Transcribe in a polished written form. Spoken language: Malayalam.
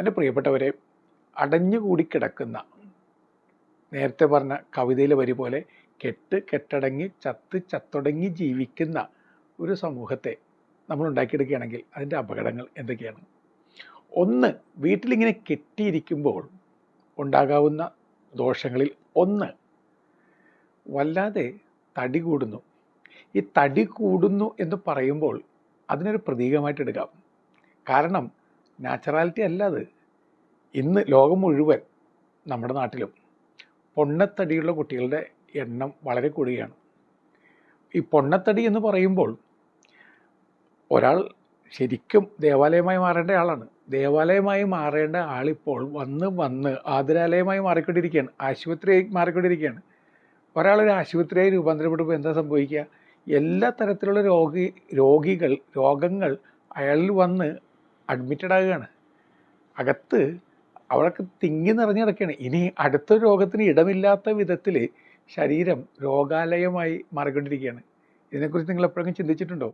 എൻ്റെ പ്രിയപ്പെട്ടവരെ, അടഞ്ഞുകൂടി കിടക്കുന്ന, നേരത്തെ പറഞ്ഞ കവിതയിലെ വരി പോലെ കെട്ടടങ്ങി ചത്തൊടങ്ങി ജീവിക്കുന്ന ഒരു സമൂഹത്തെ നമ്മൾ ഉണ്ടാക്കിയെടുക്കുകയാണെങ്കിൽ അതിൻ്റെ അപകടങ്ങൾ എന്തൊക്കെയാണ്? ഒന്ന്, വീട്ടിലിങ്ങനെ കെട്ടിയിരിക്കുമ്പോൾ ഉണ്ടാകാവുന്ന ദോഷങ്ങളിൽ ഒന്ന്, വല്ലാതെ തടി കൂടുന്നു. ഈ തടി കൂടുന്നു എന്ന് പറയുമ്പോൾ അതിനൊരു പ്രതീകമായിട്ട് എടുക്കാം. കാരണം നാച്ചുറാലിറ്റി അല്ല അത്. ഇന്ന് ലോകം മുഴുവൻ, നമ്മുടെ നാട്ടിലും പൊണ്ണത്തടിയുള്ള കുട്ടികളുടെ എണ്ണം വളരെ കൂടുകയാണ്. ഈ പൊണ്ണത്തടി എന്ന് പറയുമ്പോൾ ഒരാൾ ശരിക്കും ദേവാലയമായി മാറേണ്ട ആളാണ്. ദേവാലയമായി മാറേണ്ട ആളിപ്പോൾ വന്ന് ആതുരാലയമായി മാറിക്കൊണ്ടിരിക്കുകയാണ്, ആശുപത്രിയായി മാറിക്കൊണ്ടിരിക്കുകയാണ്. ഒരാളൊരു ആശുപത്രിയായി രൂപാന്തരപ്പെടുമ്പോൾ എന്താ സംഭവിക്കുക? എല്ലാ തരത്തിലുള്ള രോഗങ്ങൾ അയാളിൽ വന്ന് അഡ്മിറ്റഡ് ആകുകയാണ്. അകത്ത് അവളൊക്കെ തിങ്ങി നിറഞ്ഞു കിടക്കുകയാണ്. ഇനി അടുത്തൊരു രോഗത്തിന് ഇടമില്ലാത്ത വിധത്തിൽ ശരീരം രോഗാലയമായി മാറിക്കൊണ്ടിരിക്കുകയാണ്. ഇതിനെക്കുറിച്ച് നിങ്ങൾ എപ്പോഴെങ്കിലും ചിന്തിച്ചിട്ടുണ്ടോ?